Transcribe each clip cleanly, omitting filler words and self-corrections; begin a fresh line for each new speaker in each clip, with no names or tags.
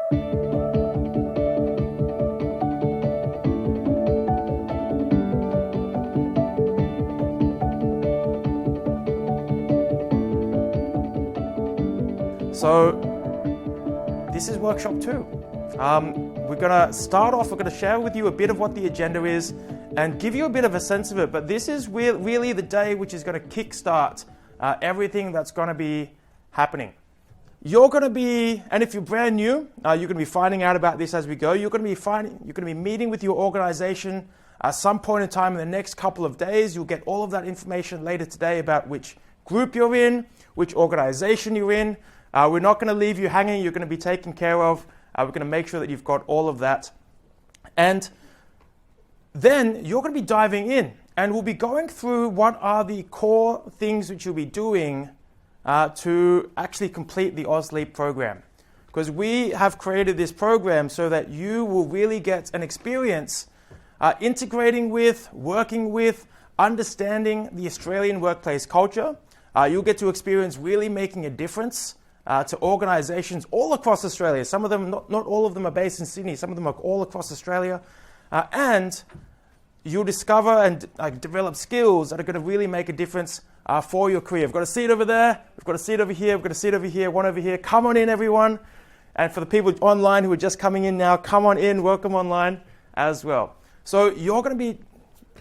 So this is workshop 2. We're going to start off, we're going to share with you a bit of what the agenda is and give you a bit of a sense of it, but this is really the day which is going to kickstart everything that's going to be happening. You're going to be, and if you're brand new, you're going to be finding out about this as we go. You're going to be meeting with your organization at some point in time in the next couple of days. You'll get all of that information later today about which group you're in, which organization you're in. We're not going to leave you hanging. You're going to be taken care of. We're going to make sure that you've got all of that. And then you're going to be diving in, and we'll be going through what are the core things which you'll be doing to actually complete the AusLEAP program. Because we have created this program so that you will really get an experience integrating with, working with, understanding the Australian workplace culture. You'll get to experience really making a difference to organizations all across Australia. Some of them, not all of them are based in Sydney, some of them are all across Australia. And you'll discover and develop skills that are going to really make a difference for your career. We've got a seat over there, we've got a seat over here, we've got a seat over here, one over here. Come on in, everyone. And for the people online who are just coming in now, come on in, welcome online as well. So you're going to be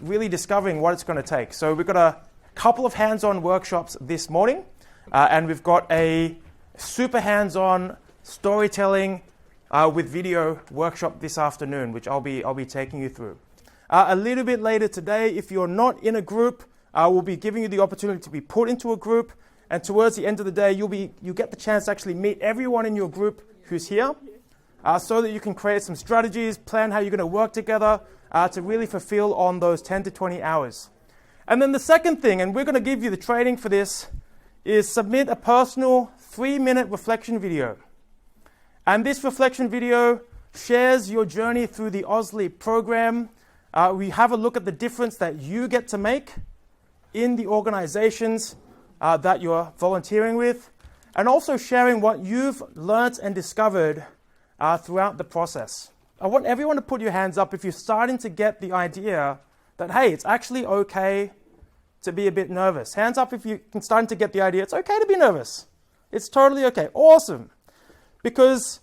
really discovering what it's going to take. So we've got a couple of hands-on workshops this morning, and we've got a super hands-on storytelling with video workshop this afternoon, which I'll be taking you through. A little bit later today, if you're not in a group, we'll be giving you the opportunity to be put into a group, and towards the end of the day, you get the chance to actually meet everyone in your group who's here, so that you can create some strategies, plan how you're going to work together to really fulfill on those 10 to 20 hours. And then the second thing, and we're going to give you the training for this, is submit a personal 3-minute reflection video. And this reflection video shares your journey through the AusLEAP program. We have a look at the difference that you get to make in the organizations that you're volunteering with, and also sharing what you've learnt and discovered throughout the process. I want everyone to put your hands up if you're starting to get the idea that, hey, it's actually okay to be a bit nervous. Hands up if you're starting to get the idea it's okay to be nervous. It's totally okay. Awesome. Because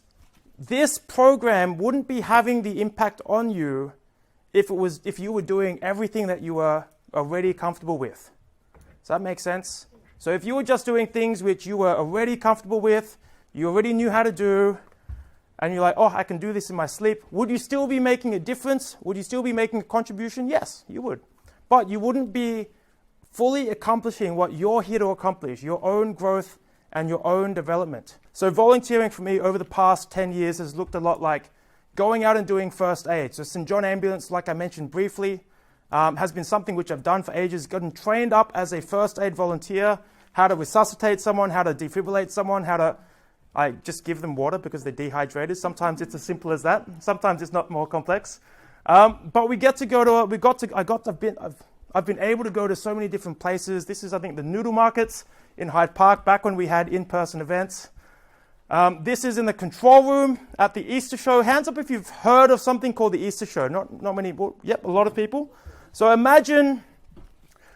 this program wouldn't be having the impact on you if you were doing everything that you were already comfortable with. Does that make sense? So if you were just doing things which you were already comfortable with, you already knew how to do, and you're like, oh, I can do this in my sleep, would you still be making a difference? Would you still be making a contribution? Yes, you would. But you wouldn't be fully accomplishing what you're here to accomplish, your own growth and your own development. So volunteering for me over the past 10 years has looked a lot like going out and doing first aid. So St. John Ambulance, like I mentioned briefly, has been something which I've done for ages, gotten trained up as a first aid volunteer, how to resuscitate someone, how to defibrillate someone, I just give them water because they're dehydrated. Sometimes it's as simple as that. Sometimes it's not more complex. But we get to go to, I've been able to go to so many different places. This is, I think, the noodle markets in Hyde Park, back when we had in-person events. This is in the control room at the Easter show. Hands up if you've heard of something called the Easter show. Not many, well, yep, a lot of people. So imagine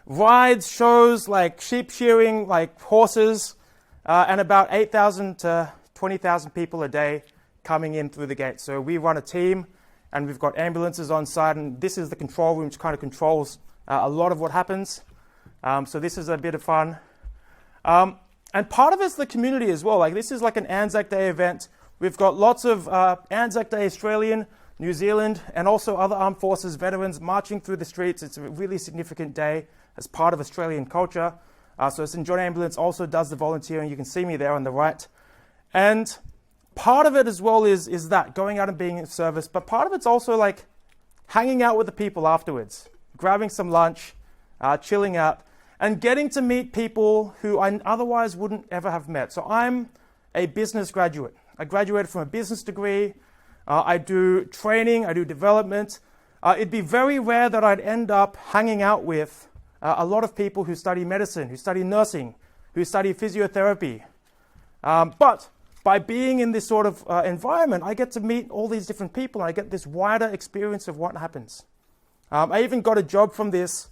rides, shows like sheep shearing, like horses, and about 8,000 to 20,000 people a day coming in through the gate. So we run a team, and we've got ambulances on site, and this is the control room, which kind of controls a lot of what happens. So this is a bit of fun. And part of it's the community as well. Like this is like an Anzac Day event. We've got lots of Anzac Day Australian, New Zealand, and also other armed forces veterans marching through the streets. It's a really significant day as part of Australian culture. So St. John Ambulance also does the volunteering. You can see me there on the right. And part of it as well is that, going out and being in service. But part of it's also like hanging out with the people afterwards, grabbing some lunch, chilling out, and getting to meet people who I otherwise wouldn't ever have met. So I'm a business graduate. I graduated from a business degree. I do training, I do development. It'd be very rare that I'd end up hanging out with a lot of people who study medicine, who study nursing, who study physiotherapy. But by being in this sort of environment, I get to meet all these different people, and I get this wider experience of what happens. I even got a job from this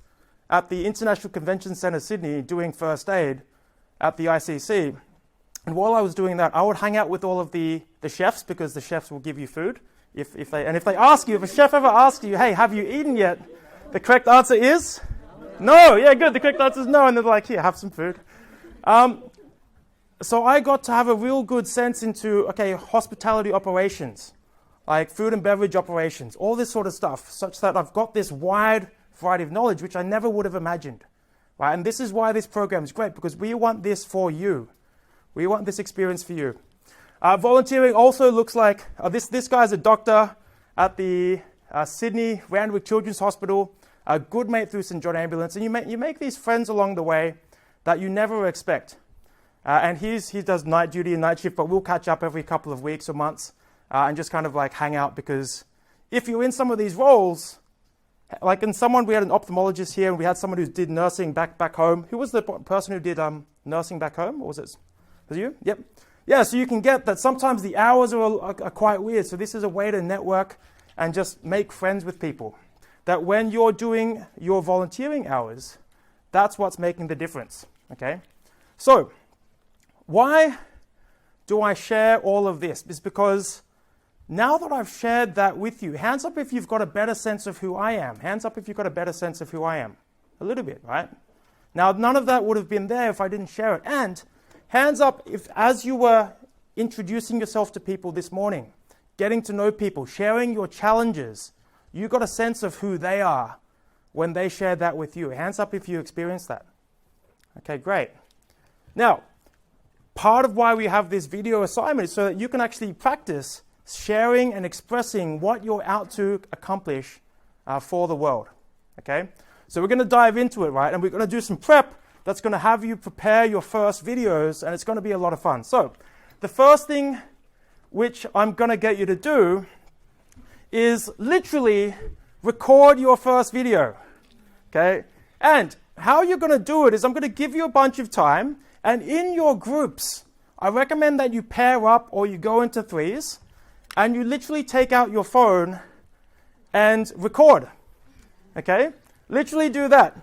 at the International Convention Centre, Sydney, doing first aid at the ICC. And while I was doing that, I would hang out with all of the chefs, because the chefs will give you food. If they ask you, if a chef ever asks you, hey, have you eaten yet? The correct answer is no. Yeah, good. The correct answer is no. And they're like, here, have some food. So I got to have a real good sense into, okay, hospitality operations, like food and beverage operations, all this sort of stuff, such that I've got this wide variety of knowledge, which I never would have imagined. Right? And this is why this program is great, because we want this for you. We want this experience for you. Volunteering also looks like, this guy's a doctor at the Sydney Randwick Children's Hospital, a good mate through St John Ambulance, and you make these friends along the way that you never expect. And he does night duty and night shift, but we'll catch up every couple of weeks or months and just kind of like hang out, because if you're in some of these roles, like we had an ophthalmologist here, and we had someone who did nursing back home. Who was the person who did nursing back home? Or was it you? Yep. Yeah, so you can get that sometimes the hours are quite weird. So this is a way to network and just make friends with people. That when you're doing your volunteering hours, that's what's making the difference, okay? So why do I share all of this? It's because now that I've shared that with you, hands up if you've got a better sense of who I am. Hands up if you've got a better sense of who I am. A little bit, right? Now, none of that would have been there if I didn't share it. And hands up if, as you were introducing yourself to people this morning, getting to know people, sharing your challenges, you got a sense of who they are when they shared that with you. Hands up if you experienced that. Okay, great. Now, part of why we have this video assignment is so that you can actually practice sharing and expressing what you're out to accomplish for the world. Okay? So we're going to dive into it, right? And we're going to do some prep that's going to have you prepare your first videos, and it's going to be a lot of fun. So the first thing which I'm going to get you to do is literally record your first video. Okay? And how you're going to do it is I'm going to give you a bunch of time, and in your groups, I recommend that you pair up or you go into threes, and you literally take out your phone and record. Okay? Literally do that.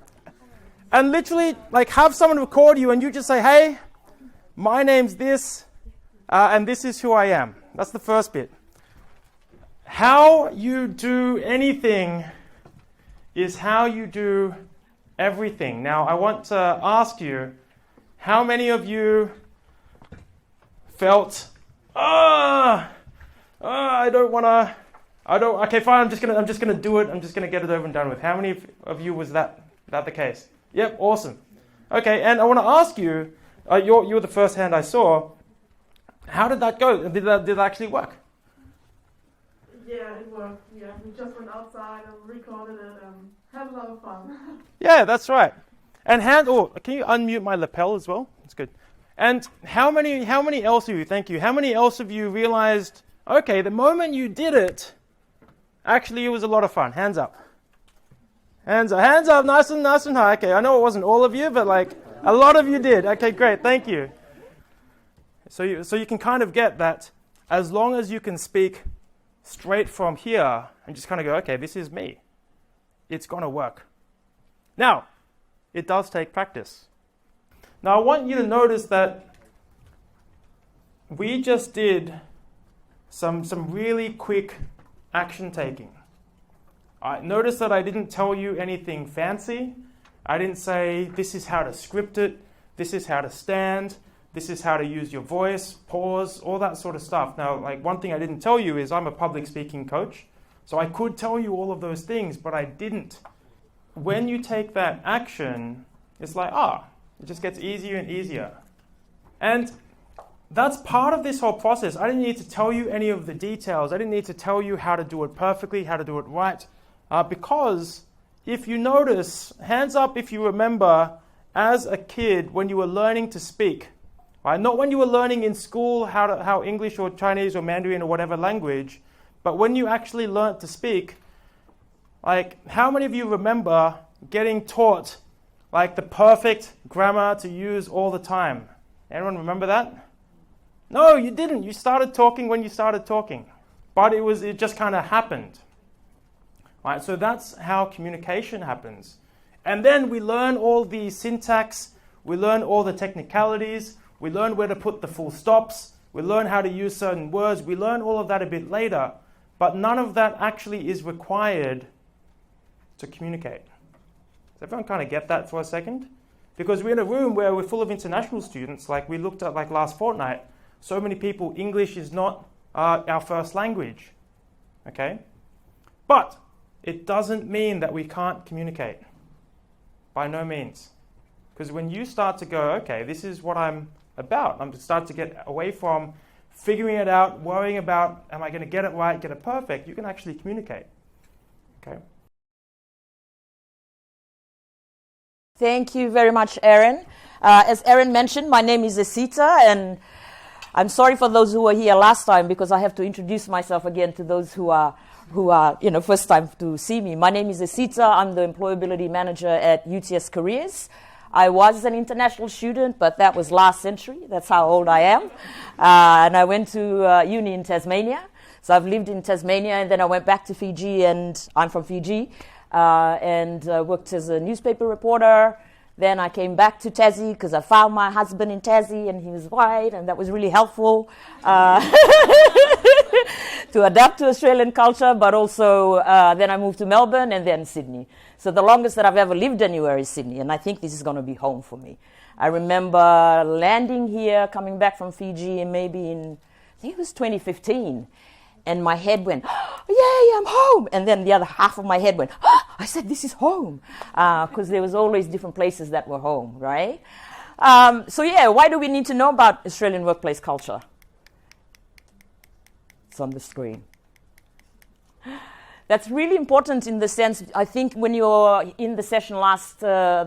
And literally, like, have someone record you, and you just say, hey, my name's this, and this is who I am. That's the first bit. How you do anything is how you do everything. Now, I want to ask you, how many of you felt, okay, fine, I'm just gonna do it. I'm just gonna get it over and done with. How many of you was that the case? Yep, awesome. Okay, and I want to ask you, you're the first hand I saw. How did that go? Did that actually work?
Yeah, it worked. Yeah, we just went outside and recorded it and had a lot of fun.
Yeah, that's right. And can you unmute my lapel as well? That's good. And how many else of you, thank you, how many else of you realized, okay, the moment you did it, actually it was a lot of fun? Hands up. Hands up, nice and high. Okay, I know it wasn't all of you, but like a lot of you did. Okay, great, thank you. So you can kind of get that as long as you can speak straight from here and just kind of go, okay, this is me. It's going to work. Now, it does take practice. Now, I want you to notice that we just did some really quick action taking. Notice that I didn't tell you anything fancy. I didn't say this is how to script it, this is how to stand, this is how to use your voice, pause, all that sort of stuff. Now, like, one thing I didn't tell you is I'm a public speaking coach, so I could tell you all of those things, but I didn't. When you take that action, it's like, it just gets easier and easier. And that's part of this whole process. I didn't need to tell you any of the details. I didn't need to tell you how to do it perfectly, how to do it right. Because if you notice, hands up if you remember as a kid when you were learning to speak, right? Not when you were learning in school how English or Chinese or Mandarin or whatever language, but when you actually learned to speak, like, how many of you remember getting taught like the perfect grammar to use all the time? Anyone remember that? No, you didn't. You started talking when you started talking. But it just kind of happened. Right? So that's how communication happens. And then we learn all the syntax, we learn all the technicalities, we learn where to put the full stops, we learn how to use certain words, we learn all of that a bit later, but none of that actually is required to communicate. Does everyone kind of get that for a second? Because we're in a room where we're full of international students, like we looked at like last fortnight, so many people, English is not our first language, okay? But it doesn't mean that we can't communicate. By no means. Because when you start to go, okay, this is what I'm about, I'm to start to get away from figuring it out, worrying about, am I going to get it right, get it perfect, you can actually communicate. Okay.
Thank you very much, Aaron. As Aaron mentioned, my name is Esita, and I'm sorry for those who were here last time because I have to introduce myself again to those who are first time to see me. My name is Esita. I'm the employability manager at UTS Careers. I was an international student, but that was last century. That's how old I am. And I went to uni in Tasmania. So I've lived in Tasmania, and then I went back to Fiji, and I'm from Fiji, and worked as a newspaper reporter. Then I came back to Tassie because I found my husband in Tassie, and he was white, and that was really helpful to adapt to Australian culture, but also then I moved to Melbourne and then Sydney. So the longest that I've ever lived anywhere is Sydney, and I think this is going to be home for me. I remember landing here, coming back from Fiji, and maybe I think it was 2015, and my head went, oh, yay, I'm home. And then the other half of my head went, oh, I said, this is home. Because there was always different places that were home, right? So yeah, why do we need to know about Australian workplace culture? It's on the screen. That's really important in the sense, I think when you're in the session the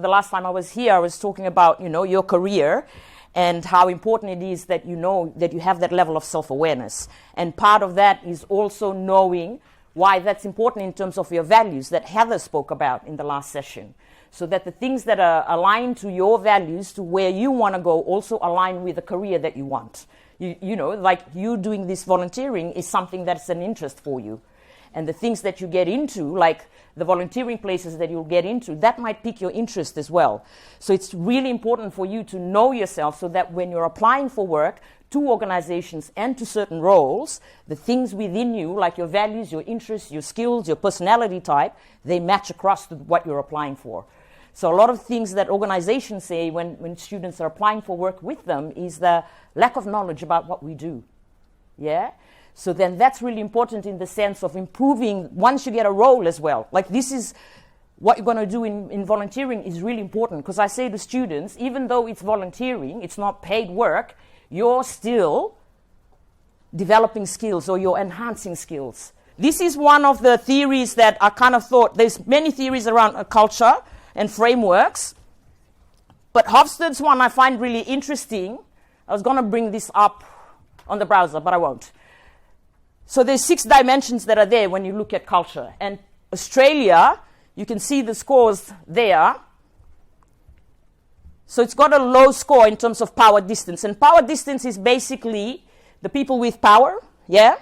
last time I was here, I was talking about, your career and how important it is that you know that you have that level of self-awareness. And part of that is also knowing why that's important in terms of your values that Heather spoke about in the last session. So that the things that are aligned to your values, to where you want to go, also align with the career that you want. Like you doing this volunteering is something that's an interest for you. And the things that you get into, like the volunteering places that you'll get into, that might pique your interest as well. So it's really important for you to know yourself so that when you're applying for work to organizations and to certain roles, the things within you, like your values, your interests, your skills, your personality type, they match across to what you're applying for. So a lot of things that organizations say when students are applying for work with them is the lack of knowledge about what we do. Yeah? So then that's really important in the sense of improving once you get a role as well. Like this is what you're going to do in volunteering is really important, because I say to students, even though it's volunteering, it's not paid work, you're still developing skills or you're enhancing skills. This is one of the theories that are kind of thought, there's many theories around culture and frameworks, but Hofstede's one I find really interesting. I was going to bring this up on the browser, but I won't. So there's 6 dimensions that are there when you look at culture. And Australia, you can see the scores there. So it's got a low score in terms of power distance. And power distance is basically the people with power, yeah?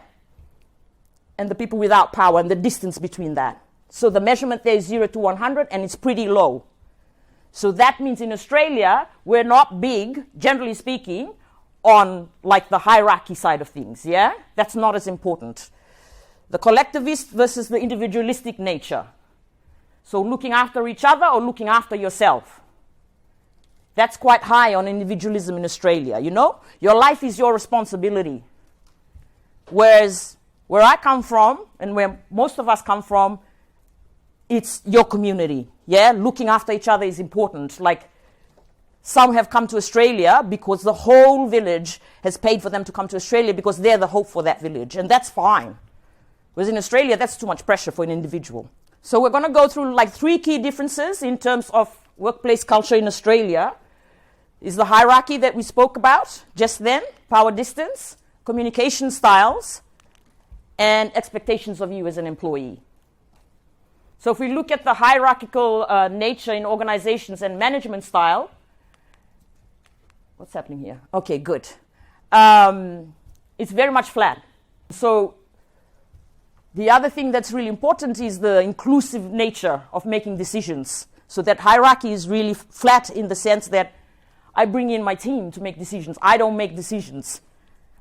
And the people without power and the distance between that. So the measurement there is 0 to 100 and it's pretty low. So that means in Australia, we're not big, generally speaking, on like the hierarchy side of things, yeah? That's not as important. The collectivist versus the individualistic nature. So looking after each other or looking after yourself. That's quite high on individualism in Australia, Your life is your responsibility. Whereas where I come from and where most of us come from, it's your community, yeah? Looking after each other is important. Like, some have come to Australia because the whole village has paid for them to come to Australia because they're the hope for that village, and that's fine. Whereas in Australia, that's too much pressure for an individual. So we're going to go through like 3 key differences in terms of workplace culture in Australia. Is the hierarchy that we spoke about just then, power distance, communication styles, and expectations of you as an employee. So if we look at the hierarchical nature in organizations and management style, what's happening here? Okay, good. it's very much flat. So the other thing that's really important is the inclusive nature of making decisions. So that hierarchy is really flat in the sense that I bring in my team to make decisions. I don't make decisions.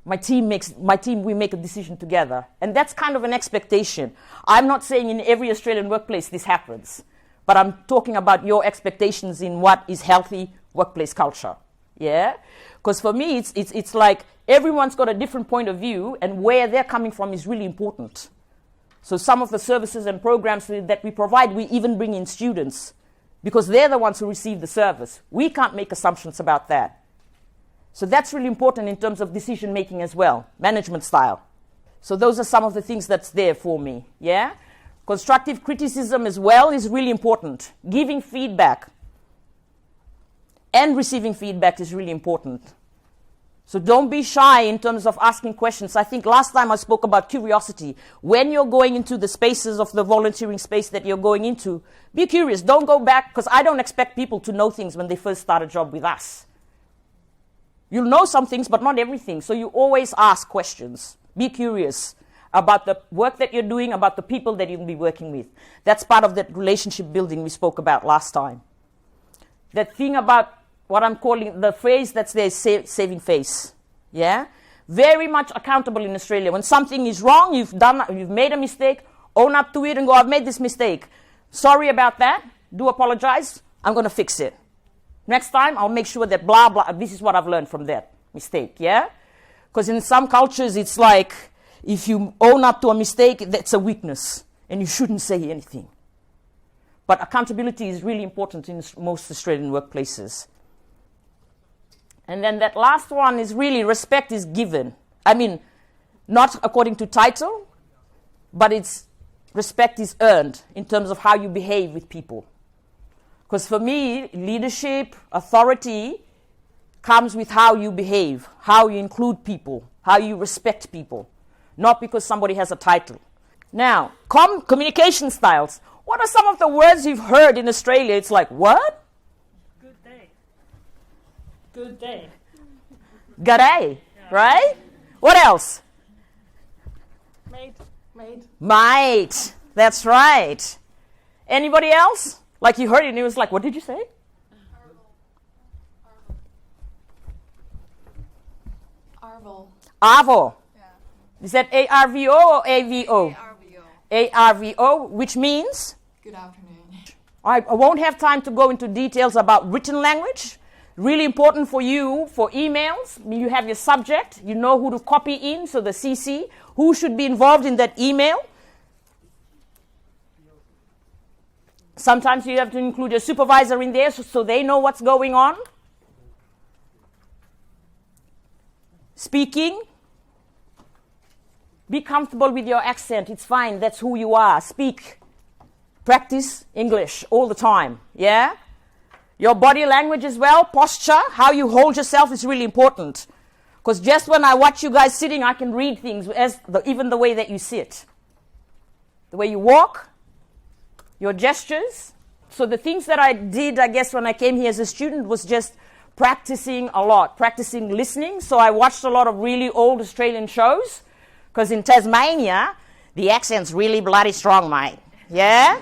We make a decision together. And that's kind of an expectation. I'm not saying in every Australian workplace this happens, but I'm talking about your expectations in what is healthy workplace culture. Yeah? Because for me, it's like everyone's got a different point of view, and where they're coming from is really important. So some of the services and programs that we provide, we even bring in students, because they're the ones who receive the service. We can't make assumptions about that. So that's really important in terms of decision making as well, management style. So those are some of the things that's there for me, yeah? Constructive criticism as well is really important. Giving feedback and receiving feedback is really important. So don't be shy in terms of asking questions. I think last time I spoke about curiosity. When you're going into the spaces of the volunteering space that you're going into, be curious. Don't go back, because I don't expect people to know things when they first start a job with us. You'll know some things, but not everything. So you always ask questions. Be curious about the work that you're doing, about the people that you'll be working with. That's part of that relationship building we spoke about last time. That thing about what I'm calling the phrase that's there is saving face. Yeah? Very much accountable in Australia. When something is wrong, you've made a mistake, own up to it and go, I've made this mistake. Sorry about that. Do apologize. I'm going to fix it. Next time, I'll make sure that blah, blah, this is what I've learned from that mistake. Yeah? Because in some cultures, it's like if you own up to a mistake, that's a weakness and you shouldn't say anything. But accountability is really important in most Australian workplaces. And then that last one is really respect is given. I mean, not according to title, but respect is earned in terms of how you behave with people. Because for me, leadership, authority comes with how you behave, how you include people, how you respect people, not because somebody has a title. Now, communication styles. What are some of the words you've heard in Australia? It's like, what?
Good day.
G'day, right? What else? Mate. That's right. Anybody else? Like you heard it and it was like, what did you say?
Arvo.
Arvo.
Yeah.
Is that A-R-V-O or A-V-O?
A-R-V-O.
A-R-V-O, which means?
Good afternoon.
I won't have time to go into details about written language. Really important for you for emails. You have your subject. You know who to copy in, so the CC. Who should be involved in that email? Sometimes you have to include your supervisor in there so they know what's going on. Speaking. Be comfortable with your accent. It's fine. That's who you are. Speak. Practice English all the time. Yeah? Your body language as well, posture, how you hold yourself is really important. Because just when I watch you guys sitting, I can read things, even the way that you sit. The way you walk, your gestures. So the things that I did, I guess, when I came here as a student was just practicing a lot, practicing listening. So I watched a lot of really old Australian shows. Because in Tasmania, the accent's really bloody strong, mate. Yeah?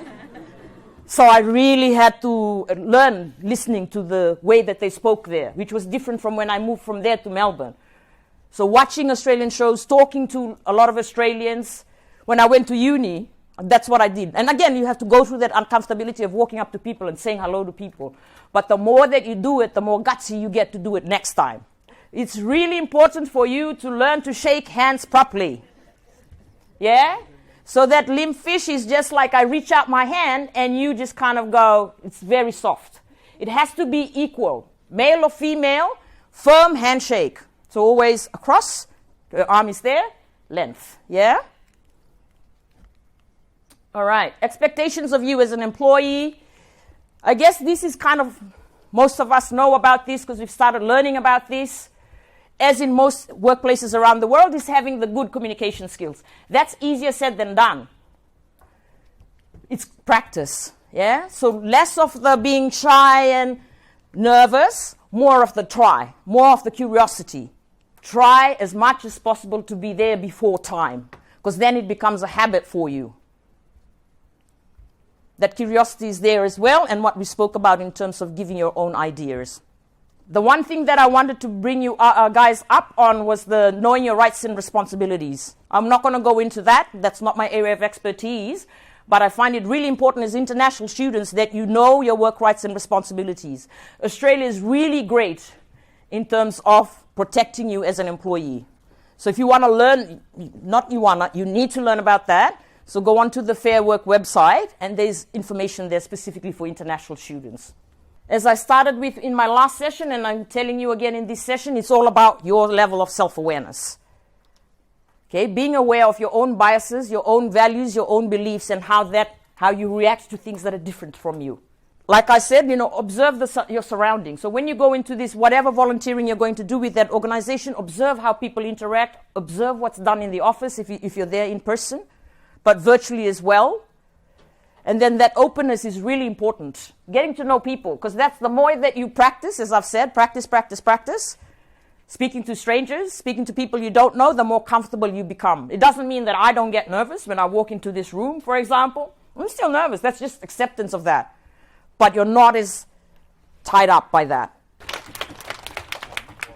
So I really had to learn listening to the way that they spoke there, which was different from when I moved from there to Melbourne. So watching Australian shows, talking to a lot of Australians. When I went to uni, that's what I did. And again, you have to go through that uncomfortability of walking up to people and saying hello to people. But the more that you do it, the more gutsy you get to do it next time. It's really important for you to learn to shake hands properly. Yeah? So that limp fish is just like I reach out my hand and you just kind of go, it's very soft. It has to be equal. Male or female, firm handshake. So always across, the arm is there, length. Yeah? All right. Expectations of you as an employee. I guess this is kind of, most of us know about this because we've started learning about this. As in most workplaces around the world, is having the good communication skills. That's easier said than done. It's practice, yeah? So less of the being shy and nervous, more of the try, more of the curiosity. try as much as possible to be there before time, because then it becomes a habit for you. That curiosity is there as well, and what we spoke about in terms of giving your own ideas. The one thing that I wanted to bring you guys up on was the knowing your rights and responsibilities. I'm not going to go into that. That's not my area of expertise. But I find it really important as international students that you know your work rights and responsibilities. Australia is really great in terms of protecting you as an employee. So if you want to learn, you need to learn about that. So go on to the Fair Work website, and there's information there specifically for international students. As I started with in my last session, and I'm telling you again in this session, it's all about your level of self-awareness. Okay, being aware of your own biases, your own values, your own beliefs, and how you react to things that are different from you. Like I said, observe your surroundings. So when you go into this, whatever volunteering you're going to do with that organization, observe how people interact, observe what's done in the office if you're there in person, but virtually as well. And then that openness is really important. Getting to know people, because that's the more that you practice, as I've said, practice. Speaking to strangers, speaking to people you don't know, the more comfortable you become. It doesn't mean that I don't get nervous when I walk into this room, for example. I'm still nervous. That's just acceptance of that. But you're not as tied up by that.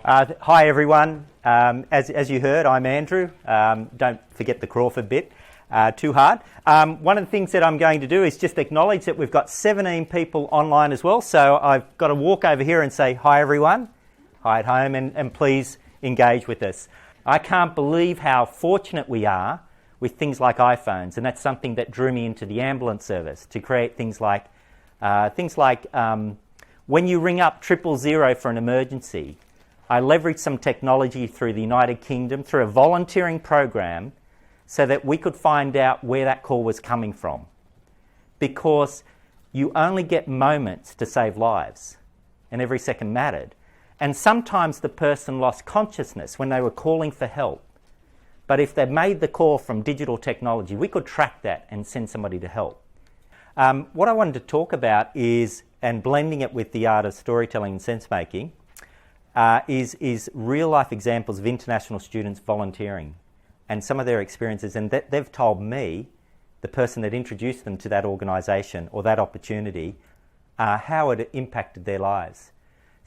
Hi, everyone. As you heard, I'm Andrew. Don't forget the Crawford bit. Too hard. One of the things that I'm going to do is just acknowledge that we've got 17 people online as well. So I've got to walk over here and say, hi, everyone. Hi at home, and please engage with us. I can't believe how fortunate we are with things like iPhones, and that's something that drew me into the ambulance service, to create things like when you ring up 000 for an emergency. I leveraged some technology through the United Kingdom, through a volunteering program, so that we could find out where that call was coming from. Because you only get moments to save lives, and every second mattered. And sometimes the person lost consciousness when they were calling for help. But if they made the call from digital technology, we could track that and send somebody to help. What I wanted to talk about is, and blending it with the art of storytelling and sense making, is real life examples of international students volunteering and some of their experiences. And they've told me, the person that introduced them to that organisation or that opportunity, how it impacted their lives.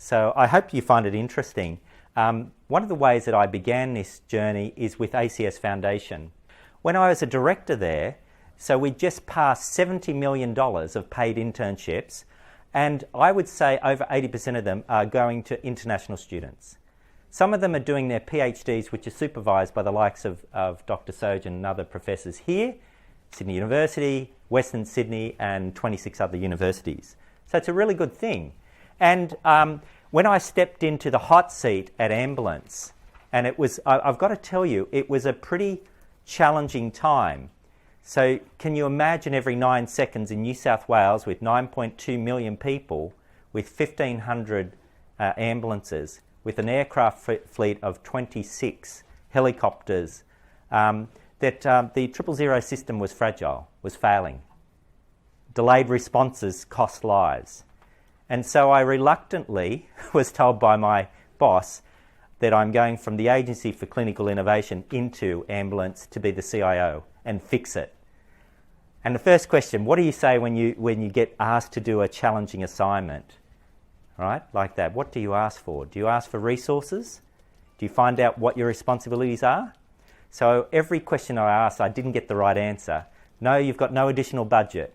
So I hope you find it interesting. One of the ways that I began this journey is with ACS Foundation. When I was a director there, so we just passed $70 million of paid internships, and I would say over 80% of them are going to international students. Some of them are doing their PhDs, which are supervised by the likes of Dr. Sojan and other professors here, Sydney University, Western Sydney, and 26 other universities. So it's a really good thing. And when I stepped into the hot seat at Ambulance, and it was, I've got to tell you, it was a pretty challenging time. So can you imagine every 9 seconds in New South Wales with 9.2 million people, with 1,500 ambulances, with an aircraft fleet of 26 helicopters, that the 000 system was fragile, was failing. Delayed responses cost lives. And so I reluctantly was told by my boss that I'm going from the Agency for Clinical Innovation into Ambulance to be the CIO and fix it. And the first question, what do you say when you get asked to do a challenging assignment? Right, like that. What do you ask for? Do you ask for resources? Do you find out what your responsibilities are? So every question I asked, I didn't get the right answer. No, you've got no additional budget.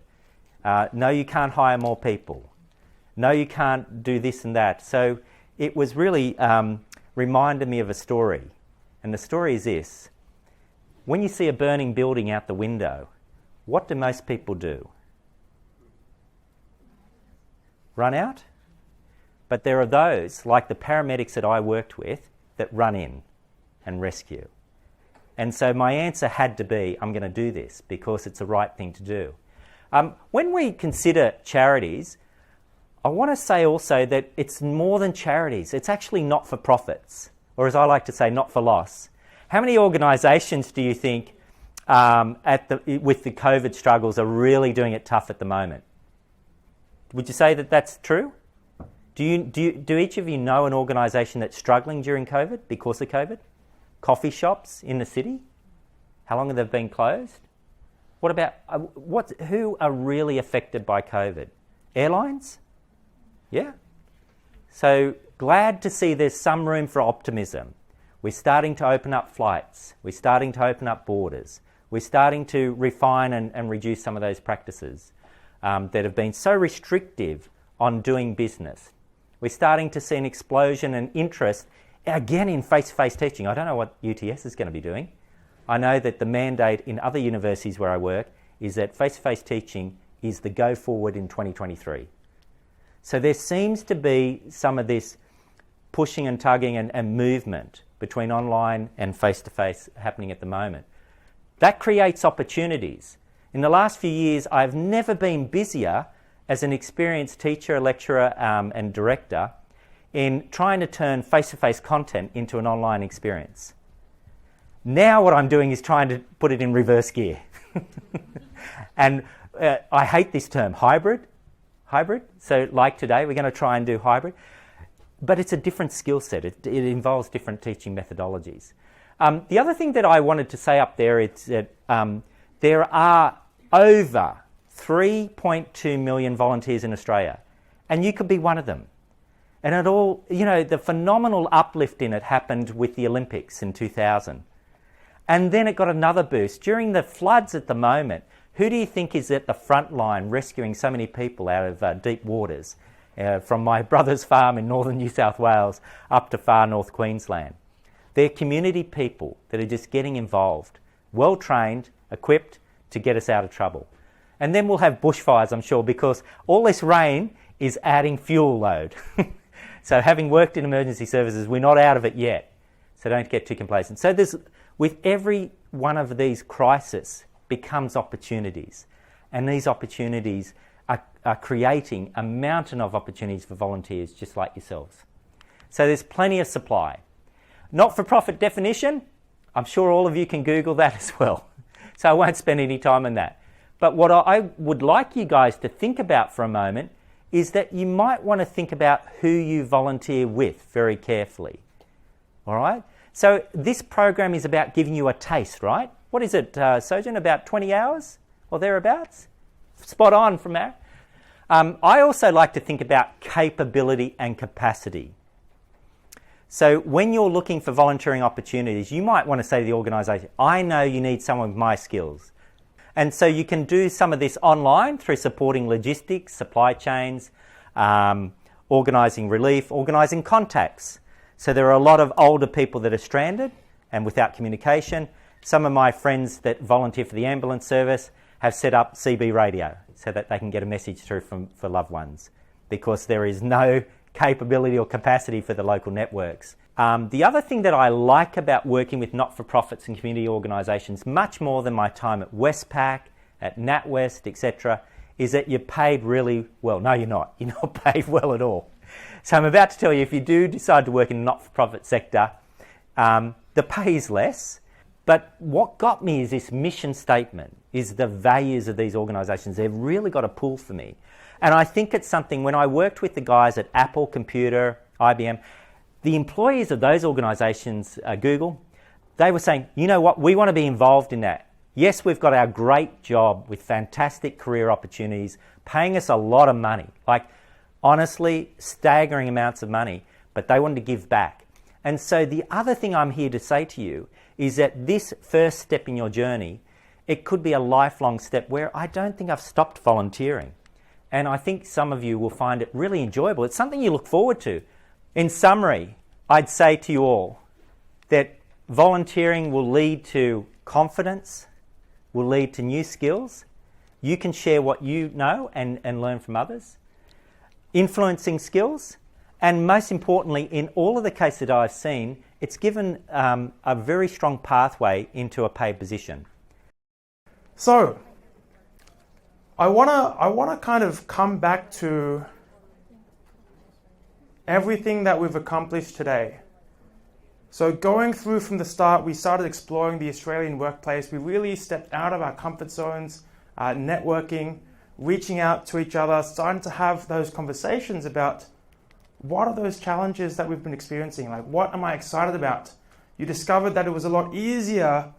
No, you can't hire more people. No, you can't do this and that. So it was really reminded me of a story. And the story is this. When you see a burning building out the window, what do most people do? Run out? But there are those, like the paramedics that I worked with, that run in and rescue. And so my answer had to be, I'm going to do this because it's the right thing to do. When we consider charities, I want to say also that it's more than charities. It's actually not-for-profits, or as I like to say, not-for-loss. How many organisations do you think with the COVID struggles are really doing it tough at the moment? Would you say that that's true? Do each of you know an organisation that's struggling during COVID because of COVID? Coffee shops in the city? How long have they been closed? What about who are really affected by COVID? Airlines? Yeah. So glad to see there's some room for optimism. We're starting to open up flights. We're starting to open up borders. We're starting to refine and reduce some of those practices that have been so restrictive on doing business. We're starting to see an explosion in interest, again, in face-to-face teaching. I don't know what UTS is going to be doing. I know that the mandate in other universities where I work is that face-to-face teaching is the go forward in 2023. So there seems to be some of this pushing and tugging and movement between online and face-to-face happening at the moment. That creates opportunities. In the last few years, I've never been busier as an experienced teacher, lecturer and director in trying to turn face-to-face content into an online experience. Now what I'm doing is trying to put it in reverse gear. And I hate this term, hybrid. So like today, we're going to try and do hybrid. But it's a different skill set. It involves different teaching methodologies. The other thing that I wanted to say up there is that there are over 3.2 million volunteers in Australia, and you could be one of them. And it all, the phenomenal uplift in it happened with the Olympics in 2000. And then it got another boost. During the floods at the moment, who do you think is at the front line rescuing so many people out of deep waters? From my brother's farm in northern New South Wales up to far north Queensland. They're community people that are just getting involved, well trained, equipped to get us out of trouble. And then we'll have bushfires, I'm sure, because all this rain is adding fuel load. So having worked in emergency services, we're not out of it yet. So don't get too complacent. So with every one of these crises becomes opportunities. And these opportunities are creating a mountain of opportunities for volunteers just like yourselves. So there's plenty of supply. Not-for-profit definition, I'm sure all of you can Google that as well. So I won't spend any time on that. But what I would like you guys to think about for a moment is that you might want to think about who you volunteer with very carefully. All right? So this program is about giving you a taste, right? What is it, Sojan, about 20 hours or thereabouts? Spot on from that. I also like to think about capability and capacity. So when you're looking for volunteering opportunities, you might want to say to the organisation, I know you need someone with my skills. And so you can do some of this online through supporting logistics, supply chains, organising relief, organising contacts. So there are a lot of older people that are stranded and without communication. Some of my friends that volunteer for the ambulance service have set up CB radio so that they can get a message through for loved ones, because there is no capability or capacity for the local networks. The other thing that I like about working with not-for-profits and community organisations, much more than my time at Westpac, at NatWest, etc., is that you're paid really well. No, you're not. You're not paid well at all. So I'm about to tell you, if you do decide to work in the not-for-profit sector, the pay is less. But what got me is this mission statement, is the values of these organisations. They've really got a pull for me. And I think it's something, when I worked with the guys at Apple, Computer, IBM, the employees of those organisations, Google, they were saying, you know what, we want to be involved in that. Yes, we've got our great job with fantastic career opportunities, paying us a lot of money, like honestly, staggering amounts of money, but they wanted to give back. And so the other thing I'm here to say to you is that this first step in your journey, it could be a lifelong step where I don't think I've stopped volunteering. And I think some of you will find it really enjoyable. It's something you look forward to. In summary, I'd say to you all that volunteering will lead to confidence, will lead to new skills. You can share what you know and learn from others. Influencing skills. And most importantly, in all of the cases that I've seen, it's given a very strong pathway into a paid position.
So, I wanna kind of come back to everything that we've accomplished today. So going through from the start, we started exploring the Australian workplace. We really stepped out of our comfort zones, networking, reaching out to each other, starting to have those conversations about what are those challenges that we've been experiencing? Like, what am I excited about? You discovered that it was a lot easier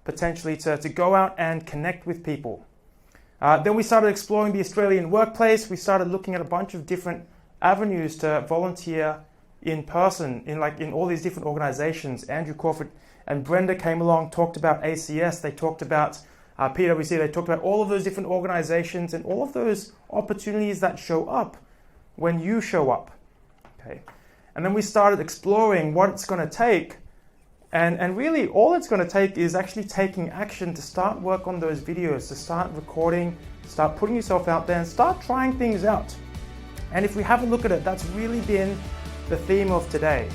potentially to go out and connect with people. Then we started exploring the Australian workplace. We started looking at a bunch of different avenues to volunteer in person in all these different organizations. Andrew Crawford and Brenda came along, talked about ACS, they talked about PwC, they talked about all of those different organizations and all of those opportunities that show up when you show up. Okay. And then we started exploring what it's going to take. And really all it's going to take is actually taking action to start work on those videos, to start recording, start putting yourself out there and start trying things out. And if we have a look at it, that's really been the theme of today.